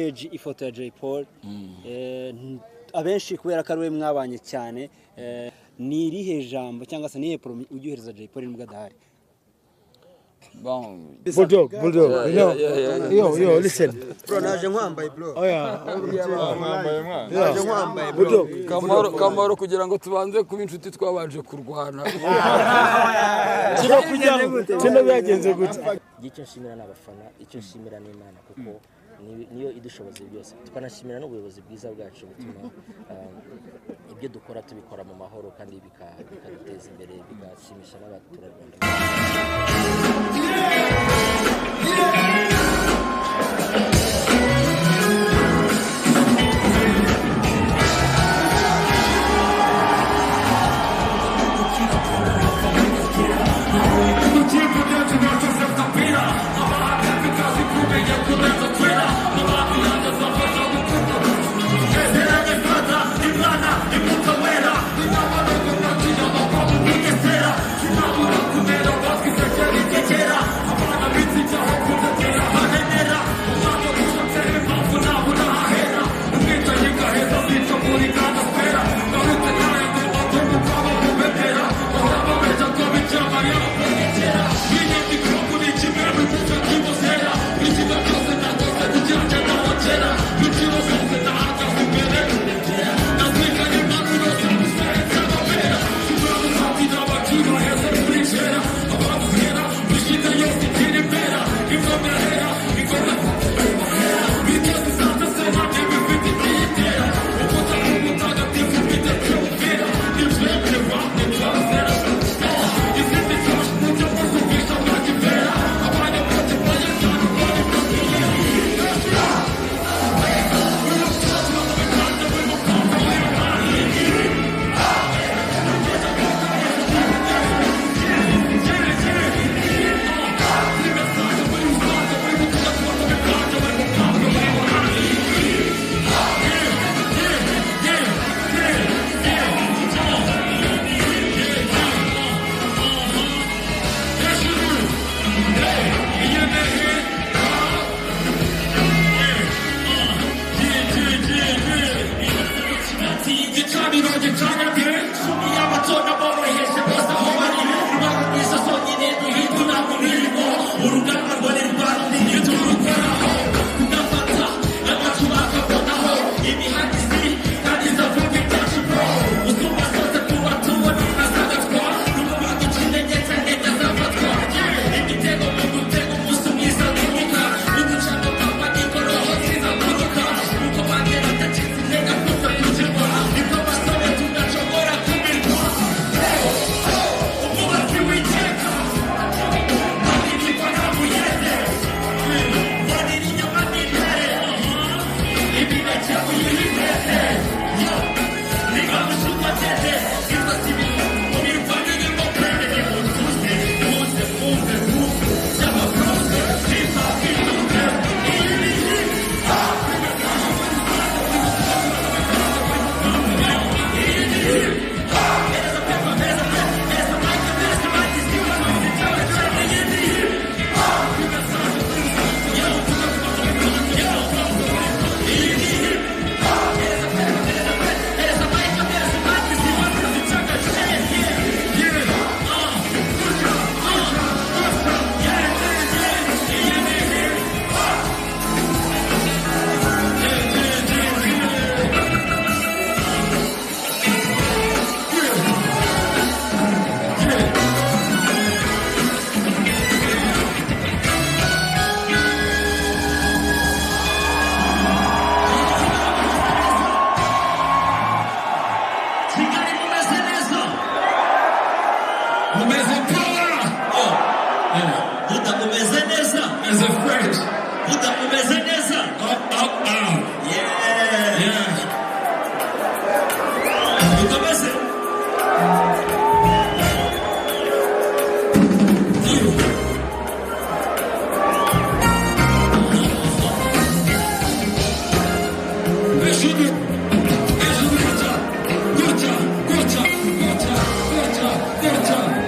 stage ifoto ya Jay Paul abenshi kubera ko ari we mwabanye cyane ni irihe jambo cyangwa se nihe promi ujyohereza Jay Paul nubwo adahari? Bon, Bulldog, you know. Yo, listen. Bro, naje nkwambaye bro. Oh yeah. Naje nkwambaye Bulldog. Kamaro kugira ngo tubanze kuba inshuti twabanje kurwana. Kino byagenze gute? Icyo nshimira n'abafana, icyo nshimira n'Imana kuko niyo idushoboza byose. Tukanashimira n'ubuyobozi bwiza bwacu butuma ibyo dukora tubikora mu mahoro kandi bikaduteza imbere bigashimisha n'abaturarwanda.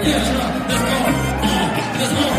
Yeah, let's go.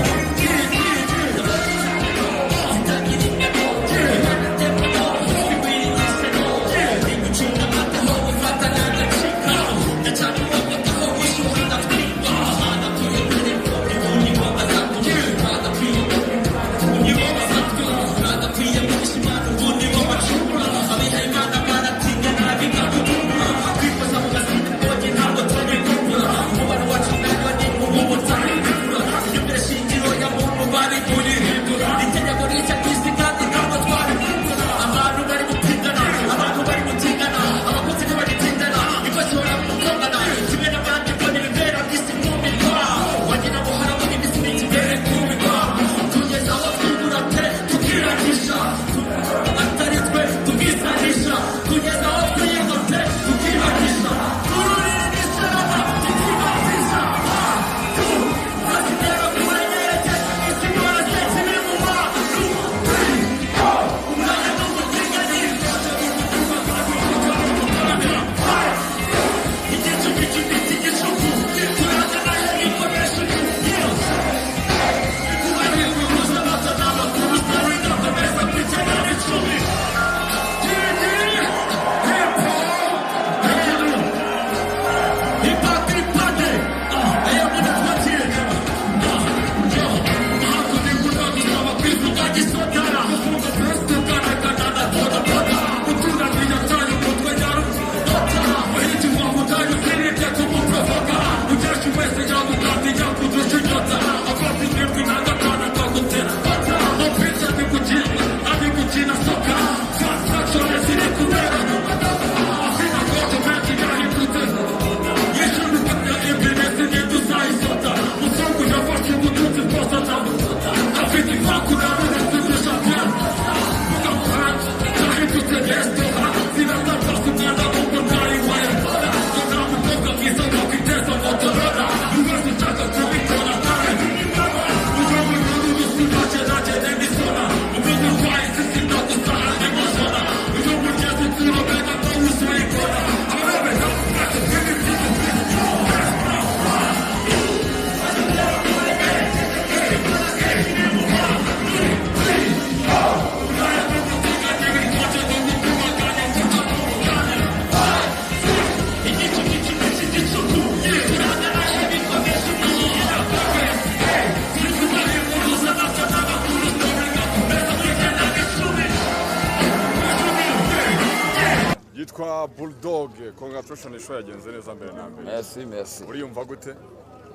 congratulations show yagenze neza mbere na mbere. merci Uriyumva gute?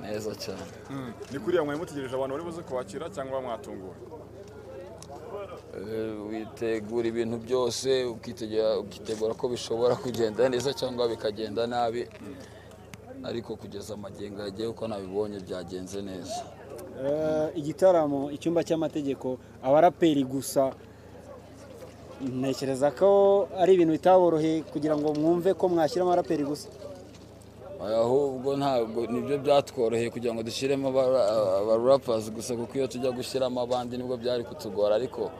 neza cyane. Ni kuriya mwe mutegereje abantu bari buze kubakira cyangwa mwatungura? Witegura ibintu byose ukitegura ko bishobora kugenda neza cyangwa bikagenda nabi, ariko kugeza amagenga yagiye uko nabibonye byagenze neza. Igitaramo icyumba cy'amategeko abaraperi gusa, ntekereza ko ari ibintu bitaboroheye kugira ngo mwumve ko mwashyira abaraperi gusa. Ahubwo ntabwo nibyo byatworoheye kugira ngo dushyiremo abarappers gusa, kuko iyo tujya gushyiramo abandi nibwo byari kutugora, ariko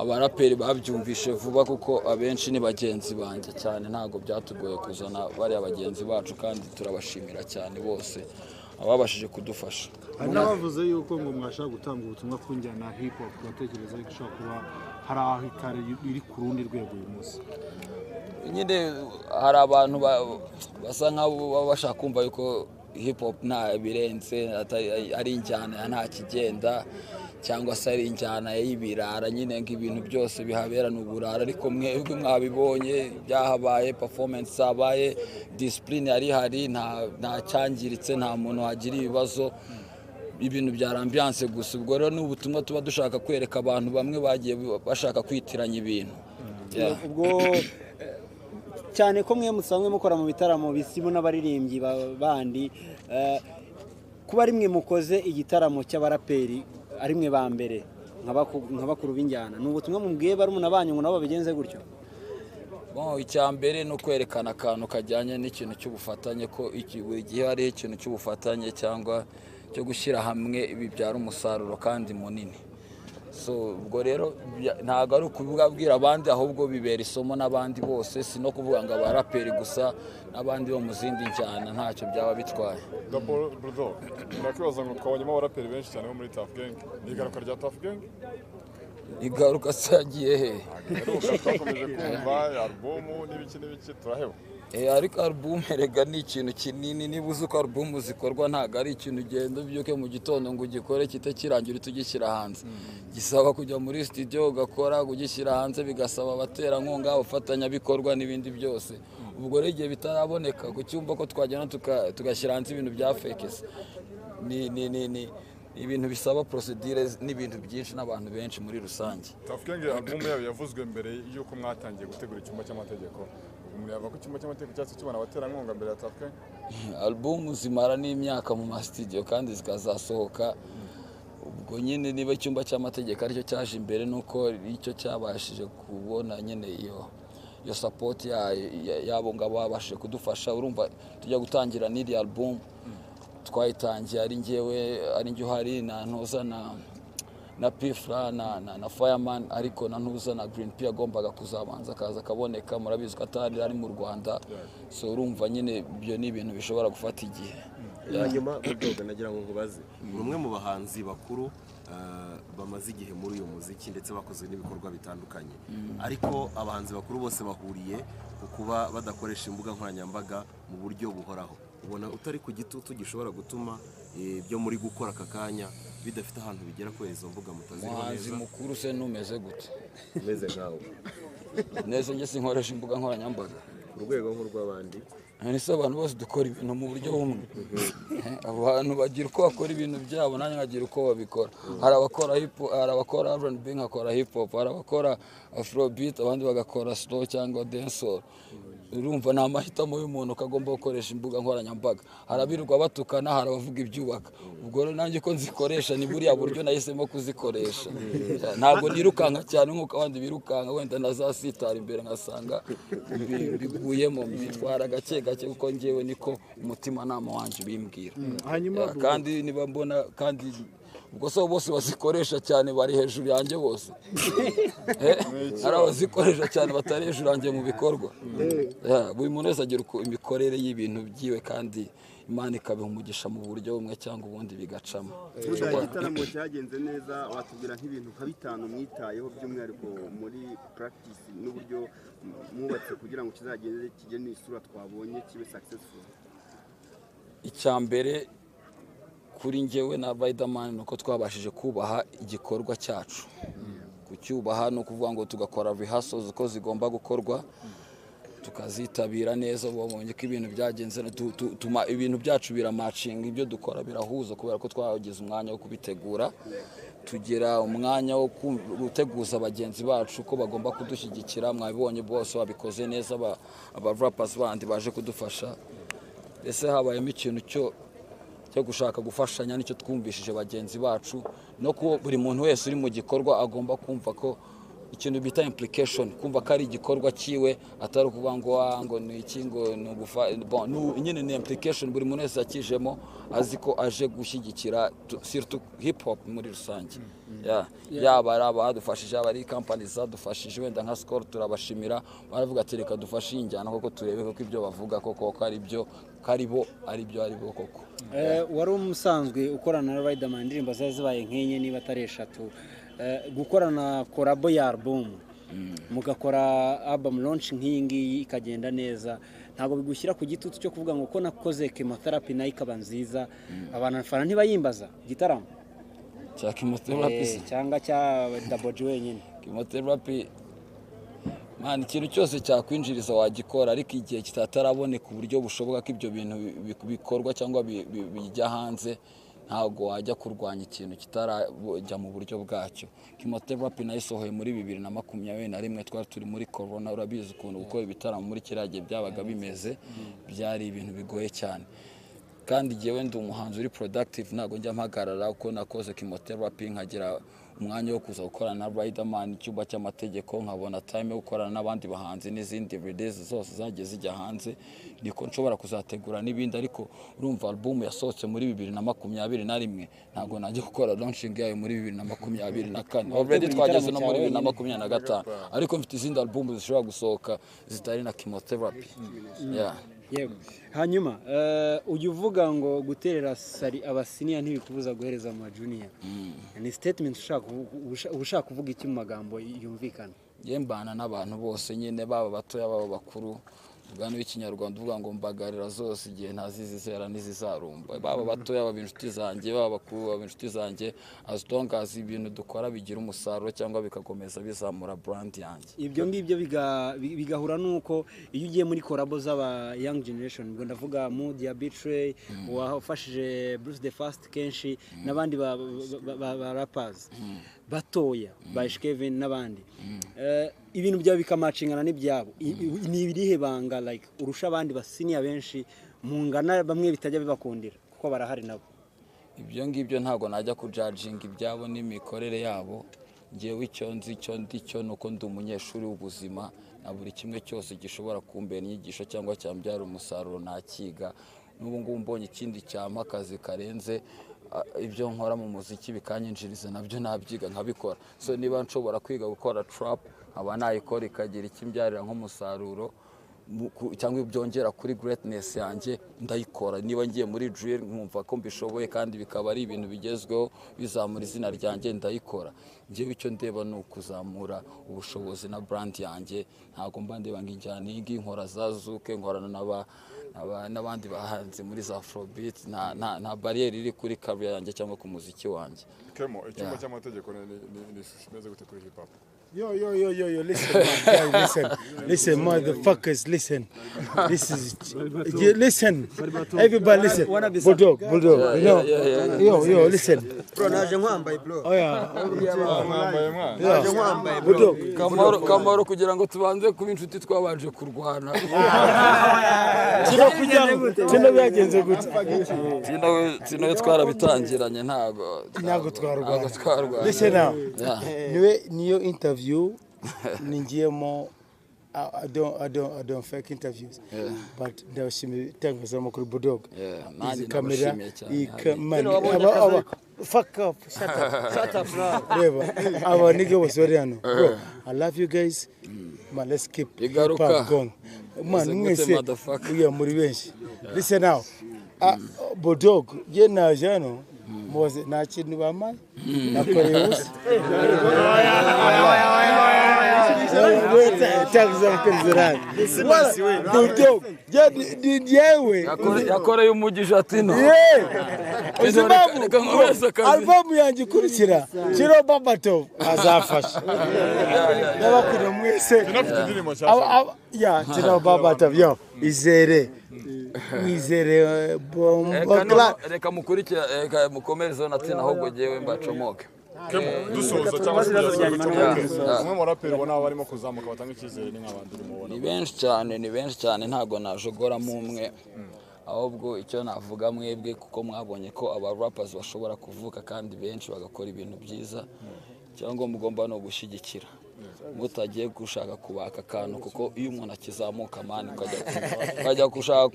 abaraperi babyumvishe vuba kuko abenshi ni bagenzi banjye cyane, ntabwo byatugoye kuzana bariya bagenzi bacu, kandi turabashimira cyane bose ababashije kudufasha. hari n'abavuze yuko ngo mwashaka gutanga ubutumwa ku njyana ya hip hop, twatekereza ko ishobora kuba hari aho itari iri ku rundi rwego uyu munsi. Nyine hari abantu basa nk'abo baba bashaka kumva yuko hip hop nta birenze, ari injyana nta kigenda, cyangwa se ari injyana y'ibirara, nyine ngo ibintu byose bihabera n'uburara, ariko mwebwe mwabibonye byahabaye, performance zabaye, discipline yari hari, nta cyangiritse, nta muntu wagira ibibazo, ibintu bya ambiance gusa. Ubwo rero n'ubutumwa tuba dushaka kwereka abantu bamwe bagiye bashaka kwitiranya ibintu. Ubwo cyane ko mwe musanzwe mukora mu bitaramo bisimu n'abaririmbyi bandi, kuba ari mwe mukoze igitaramo cy'abaraperi ari mwe ba mbere nk'abakuru b'injyana, ni ubutumwa mubwiye barumuna banyu ngo nabo babigenze gutyo? Icya mbere ni ukwerekana akantu kajyanye n'ikintu cy'ubufatanye, ko buri gihe hariho ikintu cy'ubufatanye cyangwa cyo gushyira hamwe bibyara umusaruro kandi munini. So ubwo rero ntabwo ari ukubwira abandi, ahubwo bibera isomo n'abandi bose, si no kuvuga ngo abaraperi gusa, n'abandi bo mu zindi njyana ntacyo byaba bitwaye. Double Bulldog, ndakwibaza ngo twabonyemo abaraperi benshi cyane bo muri Tuff Gang. Ni igaruka rya Tuff Gang? Igaruka se yagiye he? Twakomeje kumva album n'ibiki turaheba. Ariko album erega ni ikintu kinini, niba uzi uko album zikorwa ntabwo ari ikintu ugenda ubyuke mu gitondo ngo ugikore kite kirangira tugishyira hanze. Gisaba kujya muri studio ugakora, kugishyira hanze bigasaba abaterankunga, abafatanyabikorwa n'ibindi byose. Ubwo rero igihe bitaraboneka ku cyumba ko twajyana tugashyira hanze ibintu bya fakes, ni ibintu bisaba procedure n'ibintu byinshi n'abantu benshi muri rusange. Tuff Gang album yabo yavuzwe mbere y'uko mwatangiye gutegura icyumba cy'amategeko. Muriyava ko icyumba cy'amategeko cyatse kibona abaterankunga mbere ya Tuff Gang? Album zimara n'imyaka mu studio kandi zikazasohoka. Ubwo nyine niba icyumba cy'amategeko aricyo cyaje imbere, nuko icyo cyabashije kubona nyine iyo support yabo ngabo babashije kudufasha. Urumva tujya gutangira n'iri album twayitangiye ari njye uhari na Ntoza na Pifra na Fireman, ariko na Ntuza na Green P agombaga kuzabanza akaza akaboneka, murabizi ko atari ari mu Rwanda. So urumva nyine ibyo ni ibintu bishobora gufata igihe. Hanyuma Bulldog, nagira ngo nkubaze, ni umwe mu bahanzi bakuru bamaze igihe muri uyu muziki ndetse bakoze n'ibikorwa bitandukanye, ariko abahanzi bakuru bose bahuriye ku kuba badakoresha imbuga nkoranyambaga mu buryo buhoraho. Ubona utari ku gitutu gishobora gutuma ibyo muri gukora aka kanya bidafite ahantu bigera kuri izo mbuga mutaziriho neza? Umuhanzi mukuru se numeze gute? Umeze nkawe neza, njye sinkoresha imbuga nkoranyambaga ku rwego nk'urw'abandi. Nise abantu bose dukora ibintu mu buryo bumwe. Abantu bagira uko bakora ibintu byabo, nanjye nkagira uko babikora. Hari abakora R&B nkakora hip hop, hari abakora afrobeat, abandi bagakora slow cyangwa dancehall. Urumva ni amahitamo y'umuntu ko agomba gukoresha imbuga nkoranyambaga. Hari abirirwa batukana, hari abavuga ibyubaka. Ubwo rero nanjye ko nzikoresha ni buriya buryo nahisemo kuzikoresha. Ntabwo nirukanka cyane nk'uko abandi birukanka, wenda nazasitara imbere ngasanga biguyemo, bitwara gake gake kuko njyewe niko umutimanama wanjye bimbwira. Kandi niba mbona kandi ubwo so bose bazikoresha cyane bari hejuru yanjye bose. Hari abazikoresha cyane batari hejuru yanjye mu bikorwa. Buri muntu wese agira imikorere y'ibintu byiwe, kandi Imana ikabiha umugisha mu buryo bumwe cyangwa ubundi bigacamo. Igitaramo cyagenze neza, watubwira nk'ibintu nka 5 mwitayeho by'umwihariko muri practice n'uburyo mwubatse kugira ngo kizagende kigene isura twabonye kibe successful? Icyambere kuri njyewe na Riderman nuko twabashije kubaha igikorwa cyacu. Kucyubaha no kuvuga ngo tugakora rehearsals uko zigomba gukorwa, tukazitabira neza. Babonye ko ibintu byagenze tuma ibintu byacu biramacinga, ibyo dukora birahuza kubera ko twagize umwanya wo kubitegura, tugira umwanya wo guteguza bagenzi bacu ko bagomba kudushyigikira. Mwabibonye bose babikoze neza, aba rappers bandi baje kudufasha. Ese habayemo ikintu cyo gushaka gufashanya, nicyo twumvishije bagenzi bacu, no ko buri muntu wese uri mu gikorwa agomba kumva ko ikintu bita implication, kumva ko ari igikorwa kiwe, atari ukuvuga ngo ni iki, ngo nyine ni implication. Buri muntu wese yakijemo azi ko aje gushyigikira surtout hip hop muri rusange. Yaba ari abadufashije, aba ari company zadufashije, wenda nka Skol turabashimira, baravuga ati reka dufashe injyana koko turebe ko ibyo bavuga koko ari byo koko. Wari umusanzwe ukorana na Riderman, indirimbo zazibaye nk'enye niba atari eshatu, gukorana korabo ya album, mugakora album launch nk'iyi ngiyi ikagenda neza, ntabwo bigushyira ku gitutu cyo kuvuga ngo ko nakoze chemotherapy nayo ikaba nziza, abantu bafana ntibayimbaza igitaramo cya chemotherapy cyangwa cya Double J wenyine? Chemotherapy man, ikintu cyose cyakwinjiriza wagikora, ariko igihe kitataraboneka uburyo bushoboka ko ibyo bintu bikorwa cyangwa bijya hanze, ntabwo wajya kurwanya ikintu kitarajya mu buryo bwacyo. Chemotherapy nayo isohoye muri 2021, twari turi muri corona, urabizi ukuntu gukora ibitaramo muri kiragiye byabaga bimeze, byari ibintu bigoye cyane. Kandi jewe ndi umuhanzi uri productive, ntabwo njya mpagarara uko nakoze chemotherapy, nkagira umwanya wo kuza gukorana na Riderman icyumba cy'amategeko, nkabona time yo gukorana n'abandi bahanzi n'izindi release zose zagiye zijya hanze, niko nshobora kuzategura n'ibindi. Ariko urumva album yasohotse muri 2021, ntabwo najya gukora launching yayo muri 2024. Already twageze no muri 2025, ariko mfite izindi album zishobora gusohoka zitari na chemotherapy. Yego. Hanyuma ujya uvuga ngo guterera sari abasiniya ntibikubuza guhereza ama junior, ni statement ushaka kuvuga iki mu magambo yumvikana? Yembana n'abantu bose nyine, baba batoya baba bakuru, ubwana w'ikinyarwanda uvuga ngo mbagarira zose igihe ntazizizera n'izizarumba, baba batoya baba inshuti zanjye, baba bakuru baba inshuti zanjye, as long as ibintu dukora bigira umusaruro cyangwa bikakomeza bizamura brand yanjye. Ibyo ngibyo bigahura nuko iyo ugiye muri collabo z'aba young generation, ngo ndavuga Mood ya Betray, wafashije Bruce the Fast kenshi, n'abandi ba rappers batoya ba Kevin n'abandi, ibintu byawe bikamacingana n'ibyabo, ni ibirihe banga like urusha abandi basiniya benshi mungana, bamwe bitajya bibakundira kuko barahari nabo? Ibyo ngibyo ntabwo najya kujudging ibyabo n'imikorere yabo. Ngewe icyo nzi cyo ndicyo nuko ndi umunyeshuri w'ubuzima, na buri kimwe cyose gishobora kumbera inyigisho cyangwa cyambyara umusaruro nakiga. N'ubu ngubu mbonye ikindi cyama akazi karenze ibyo nkora mu muziki bikanyinjiriza, nabyo nabyiga nkabikora. So niba nshobora kwiga gukora trap, aba nayikora ikagira ikimbyarira nk'umusaruro cyangwa byongera kuri greatness yanjye, ndayikora. Niba ngiye muri drill nkumva ko mbishoboye kandi bikaba ari ibintu bigezweho bizamura izina ryanjye, ndayikora. Ngewe icyo ndeba ni ukuzamura ubushobozi na brand yanjye, ntabwo mba ndeba ng'injyana iyi nkora za Zuke, nkorana n'abandi bahanzi muri za Afrobeat, nta barriere iri kuri career yanjye cyangwa ku muziki wanjye. Kemo, icyumba cy'amategeko ni ishimeze gute kuri hip hop? Yo, listen, man, guys, listen, motherfuckers, listen. This is, listen, everybody listen. Bulldog, you know, yo, listen. Bro, naje nkwambaye bro. Oh yeah. Naje nkwambaye bro. Kamaro kugira ngo tubanze kuba inshuti twabanje kurwana. Tino byagenze gute? Tino twarabitangiranye ntago twarwana. Listen now. Niyo interview ninjiyemo, I don't fake interviews, but ndashimye tangaza kuri Bulldog. Kamera fuck up, shut up now. Our nigga was very ano. Bro, I love you guys. Man, let's keep going. Man, we are muri benshi. Listen now. Bulldog, je na jano moze na chini ba man. Na koreus. yakoreye umugisha ati no albamu yanjye ikurikira Chiro Babatov azafasha n'abakuru mwese Chiro Babatov yo izere mwizere reka mukurikira reka mukomereze natina ahubwo jewe mbacomoke dusoza cyangwa se umwe mu raperi ubona barimo kuzamuka batanga icyizere ni nk'abandi urimo ni benshi cyane ntago najogoramo umwe ahubwo icyo navuga mwebwe kuko mwabonye ko aba rappers bashobora kuvuka kandi benshi bagakora ibintu byiza cyangwa mugomba no gushyigikira mutagiye gushaka kubaka akantu kuko iyo umuntu akizamuka mani ukajya gushaka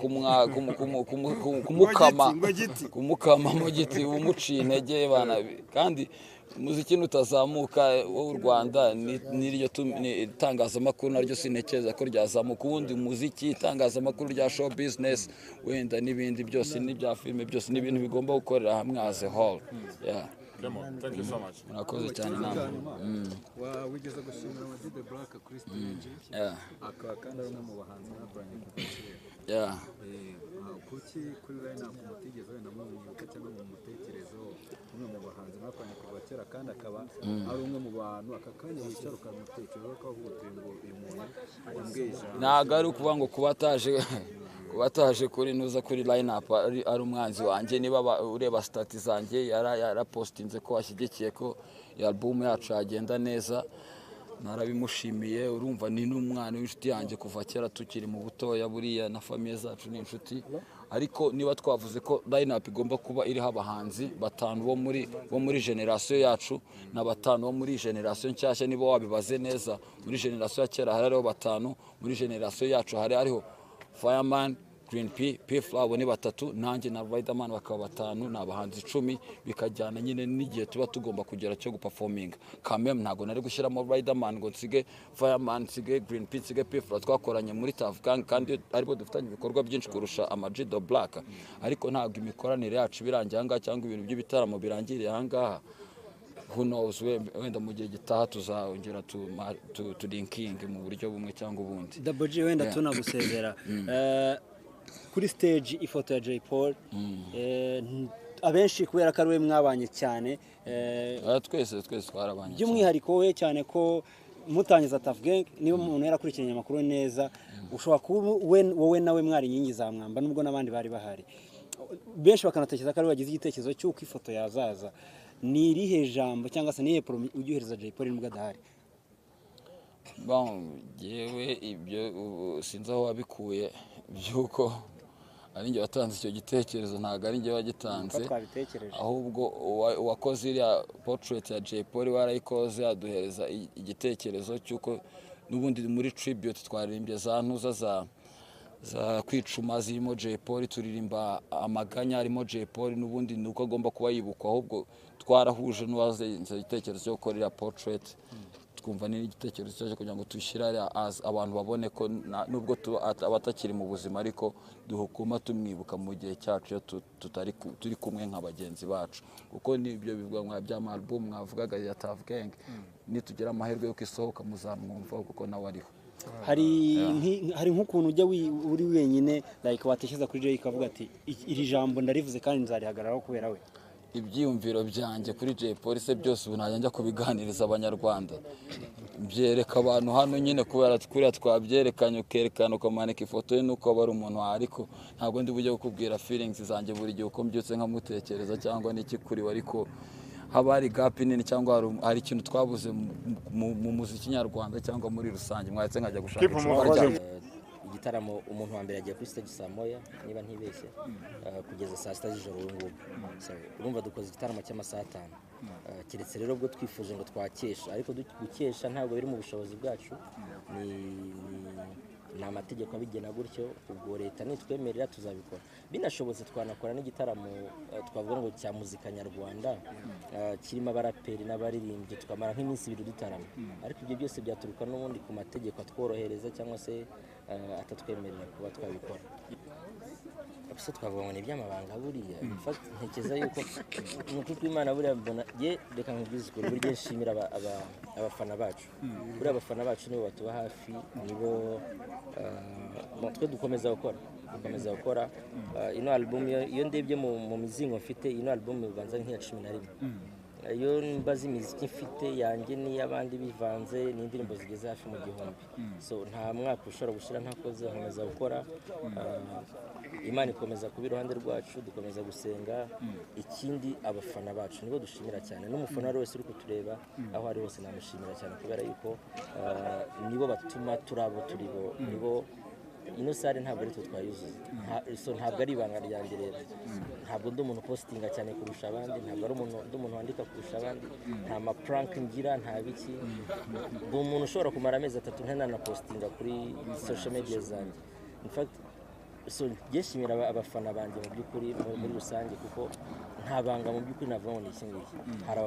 kumukama mu giti umuciye intege bana kandi umuziki nutazamuka w'u Rwanda n'iryo itangazamakuru naryo sinekeza ko ryazamuka ubundi umuziki itangazamakuru rya show business wenda n'ibindi byose n'ibya filime byose n'ibintu bigomba gukorera hamwe as a whole Thank you so much. Murakoze cyane namwe. Wigeze gushimira Amag the Black kuri stage. Akaba kandi ari umwe mu bahanzi bakoranye kuva kera. Kuki kuri line up mutigeze wenda mumwibuka cyangwa mu mutekerezo umwe mu bahanzi bakoranye kuva kera kandi akaba ari umwe mu bantu aka kanya wicara ukamutekerezaho ko avuga ngo uyu muntu yambweje. Ntago ari ukuvuga ngo kubataje kuri nuza kuri line up ari umwanzi wanjye niba ureba stati zanjye yarapostinze ko ashyigikiye ko album yacu yagenda neza narabimushimiye urumva ni n'umwana w'inshuti yanjye kuva kera tukiri mu butoya buriya na famille zacu ni inshuti ariko niba twavuze ko line up igomba kuba iriho abahanzi batanu bo muri generation yacu na batanu bo muri generation nshyashya nibo wabibaze neza muri generation ya kera hariho batanu muri generation yacu hariho Fireman, Green P, P-Flow ni batatu nanjye na Riderman bakaba batanu n'abahanzi 10 bikajyana nyine n'igihe tuba tugomba kugera cyo guperforminga kamem ntago nari gushyiramo Riderman ngo nsige Fireman nsige Green P nsige P-Flow twakoranye muri Tough Gang kandi aribo dufitanye ibikorwa byinshi kurusha Amag the Black ariko ntago imikoranire yacu birangiye ahangaha cyangwa ibintu by'ibitaramo birangiriye ahangaha who knows wenda mu gihe gitaha tuzongera tu linking mu buryo bumwe cyangwa ubundi Double G wenda tunagusezera kuri stage ifoto ya Jay Paul abenshi kubera ko ari we mwabanye cyane twese twarabanye by'umwihariko we cyane ko mutangiza Tough Gang niba umuntu yarakurikiranye amakuru neza ushobora kuba wowe nawe mwari inkingi za mwamba nubwo n'abandi bari bahari benshi bakanatekereza ko ari bagize igitekerezo cy'uko ifoto yazaza ni irihe jambo cyangwa se nihe promo ujyohereza Jay Paul nubwo adahari yewe ibyo sinzi aho wabikuye byuko ari njye watanze icyo gitekerezo ntago ari njye wagitanze ahubwo wakoze iriya portrait ya Jay Paul warayikoze aduhereza igitekerezo cy'uko n'ubundi muri tribute twaririmbye za ntuza za kwicuma zirimo Jay Paul turirimba amaganya arimo Jay Paul n'ubundi nuko agomba kuba yibukwa ahubwo twarahuje n'uwaze igitekerezo cyo gukora portrait twumva ni igitekerezo cyo kugira ngo tushyire abantu babone ko nubwo abatakiri mu buzima ariko duhukuma tumwibuka mu gihe cyacu turi kumwe nk'abagenzi bacu kuko nibyo bivuga ngo bya album mwavugaga ya Tough Gang nitugera amahirwe yo kwisohoka muzamwumva kuko nawe ariho hari nk'ukuntu ujya uri wenyine like watekereza kuri Jay kavuga ati iri jambo ndarivuze kandi nzarihagararaho kubera we ibyiyumviro byanjye kuri Jay Paul byose ubu najya kubiganiriza abanyarwanda byereka abantu hano nyine kubera kuriya twabyerekanye ukerekana ukamanika ifoto ye nuko aba ari umuntu ariko ntabwo ndi bujye kukubwira feelings zanjye buri gihe uko mbyutse nkamutekereza cyangwa n'iki kuri we ariko haba hari gap nini cyangwa hari ikintu twabuze mu muziki nyarwanda cyangwa muri rusange mwahetse nkajya gushaka igitaramo umuntu wa mbere yagiye kuri stage saa moya niba ntibeshye kugeza saa sita z'ijoro ubu ngubu urumva dukoze igitaramo cy'amasaha 5 keretse rero ubwo twifuje ngo twakesha ariko gukesha ntabwo biri mu bushobozi bwacu ni amategeko abigena gutyo ubwo leta nitwemerera tuzabikora binashobotse twanakora n'igitaramo twavuga ngo cya muzika nyarwanda kirimo abaraperi n'abaririmbyi tukamara nk'iminsi 2 dutarama ariko ibyo byose byaturuka n'ubundi ku mategeko atworohereza cyangwa se atatwemerera kuba twabikora gusa twavuga ngo ni iby'amabanga buriya ntekereza yuko ni ukuri Imana buriya mbona ye reka nkubwize ukuri buri gihe nshimira abafana bacu buriya abafana bacu nibo batuba hafi nibo twe dukomeza gukora ino album iyo ndebye mu mizingo mfite ino album ibanza nk'iya 11 iyo mbaza imiziki mfite yanjye n'iy'abandi bivanze n'indirimbo zigeze hafi mu gihumbi so nta mwaka ushobora gushyira ntakoze nkomeza gukora Imana ikomeza kuba iruhande rwacu dukomeza gusenga ikindi abafana bacu nibo dushimira cyane n'umufana wari wese uri kutureba aho ari hose namushimira cyane kubera yuko nibo batuma turabo turibo nibo ino sare ntabwo ari twe twayuzuye ntabwo ari ibanga ryanjye rero ntabwo ndi umuntu postinga cyane kurusha abandi ntabwo ari umuntu wandika kurusha abandi nta ma prank ngira nta biki ndi umuntu ushobora kumara amezi 3 ntanapostinga kuri social media zanjye in fact so yeshimira abafana banjye mu by'ukuri muri rusange kuko nta banga mu by'ukuri navuga ngo ni iki ngiki hari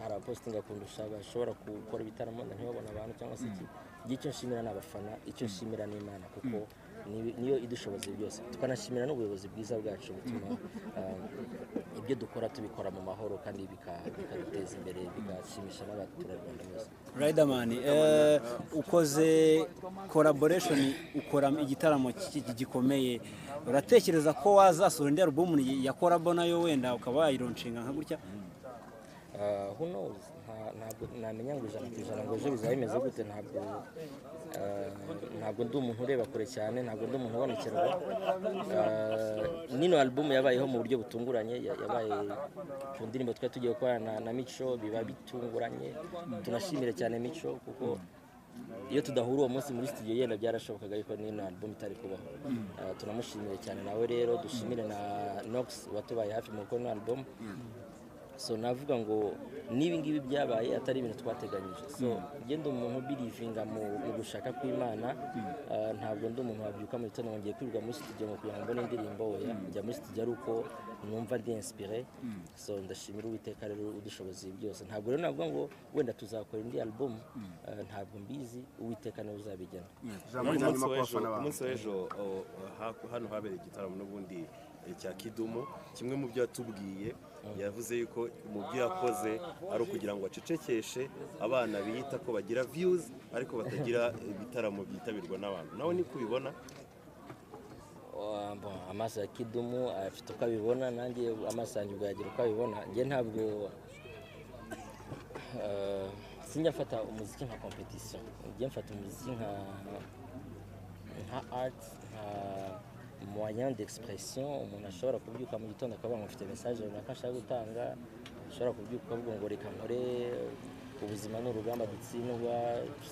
abapostinga kundusha bashobora gukora ibitaramo ntibabona abantu cyangwa se iki icyo nshimira n'abafana icyo nshimira n'Imana kuko niyo idushoboza byose tukanashimira n'ubuyobozi bwiza bwacu butuma ibyo dukora tubikora mu mahoro kandi bikaduteza imbere bigashimisha n'abaturarwanda bose. Riderman ukoze collaboration ukora igitaramo gikomeye uratekereza ko wazasohora indi album ya collabo nayo wenda ukaba wayironcinga nka gutya who knows ntabwo namenya ngo 100% ngo ejo bizaba bimeze gute ntabwo ndi umuntu ureba kure cyane ntabwo ndi umuntu ubonekerwa nino album yabayeho mu buryo butunguranye yabaye ku ndirimbo twari tugiye gukorana na Mico biba bitunguranye tunashimire cyane Mico kuko iyo tudahura uwo munsi muri studio yenda byarashobokaga yuko nino album itari kubaho tunamushimire cyane nawe rero dushimire na Nox watubaye hafi mu gukora album so navuga ngo nibi ngibi byabaye atari ibintu twateganyije so genda umuntu belivinga mu gushaka kw'Imana ntabwo ndi umuntu wabyuka mu gitondo ngiye kwirirwa muri studio ngo kugira ngo mbone indirimbo oya njya muri studio ari uko numva ndi inspiré so ndashimira Uwiteka rero udushobozi byose ntabwo rero navuga ngo wenda tuzakora indi album ntabwo mbizi Uwiteka nawe uzabigena umunsi w'ejo hano habereye igitaramo n'ubundi cya Kidumu kimwe mu byo yatubwiye yavuze yuko mu byo yakoze ari ukugira ngo acecekeshe abana biyita ko bagira views ariko batagira ibitaramo byitabirwa n'abantu nawe ni kubibona amaso ya Kidumu afite uko abibona nanjye amaso yanjye ubwo yagira uko abibona njye ntabwo sinjafata umuziki nka competition njye mfata umuziki nka art nka moyen d'expression umuntu ashobora kubyuka mu gitondo akavuga ngo mfite message runaka ashaka gutanga ashobora kubyuka avuga ngo reka nkore ubuzima n'urugamba dutsindwa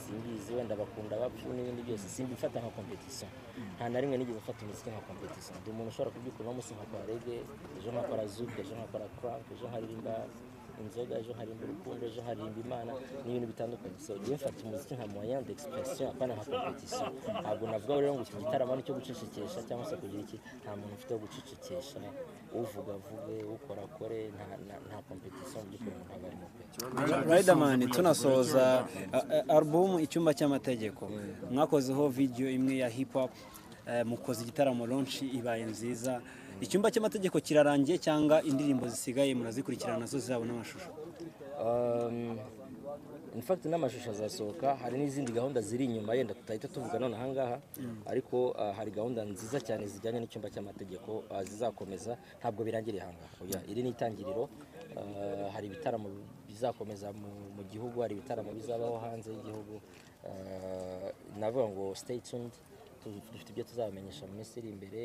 simbizi wenda bakunda bapfu n'ibindi byose simbifata nka competition nta na rimwe nigeze mfata umuziki nka competition ndi umuntu ushobora kubyuka uno munsi nkakora reggae ejo nkakora zouk ejo nkakora crunk ejo nkaririmba inzoga ejo nkaririmba urukundo ejo nkaririmba Imana n'ibintu bitandukanye so njye mfata umuziki nka moyen d'expression apana nka competition ntabwo navuga rero ngo iki gitaramo nicyo gucecekesha cyangwa se kugira iki nta muntu ufite wo gucecekesha uvuga avuge ukora akore nta competition by'ukuri ntabwo arimo pe. Riderman tunasoza album icyumba cy'amategeko mwakozeho video imwe ya hip hop mukoze igitaramo launch ibaye nziza icyumba cy'amategeko kirarangiye cyangwa indirimbo zisigaye murazikurikirana nazo zizabona amashusho in fact n'amashusho azasohoka hari n'izindi gahunda ziri inyuma yenda tutahita tuvuga none ahangaha ariko hari gahunda nziza cyane zijyanye n'icyumba cy'amategeko zizakomeza ntabwo birangiriye ahangaha iri ni itangiriro hari ibitaramo bizakomeza mu gihugu hari ibitaramo bizabaho hanze y'igihugu navuga ngo stay tuned dufite ibyo tuzabamenyesha mu minsi iri imbere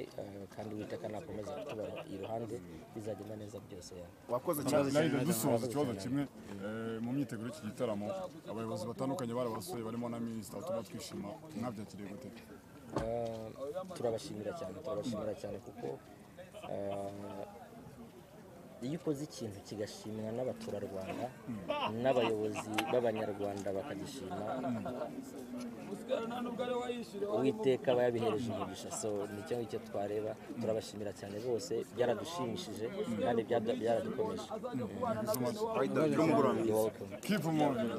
kandi Uwiteka nakomeza kutubara iruhande bizagenda neza byose wakoze cyane dusoza ikibazo kimwe mu myiteguro y'iki gitaramo abayobozi batandukanye barabasuye barimo na minisita utuma twishima mwabyakiriye gute turabashimira cyane kuko iyo ukoze ikintu kigashimwa n'abaturarwanda n'abayobozi b'abanyarwanda bakagishima Uwiteka aba yabihereje umugisha so nicyo ngicyo twareba turabashimira cyane bose byaradushimishije kandi byaradukomeje. Keep moving.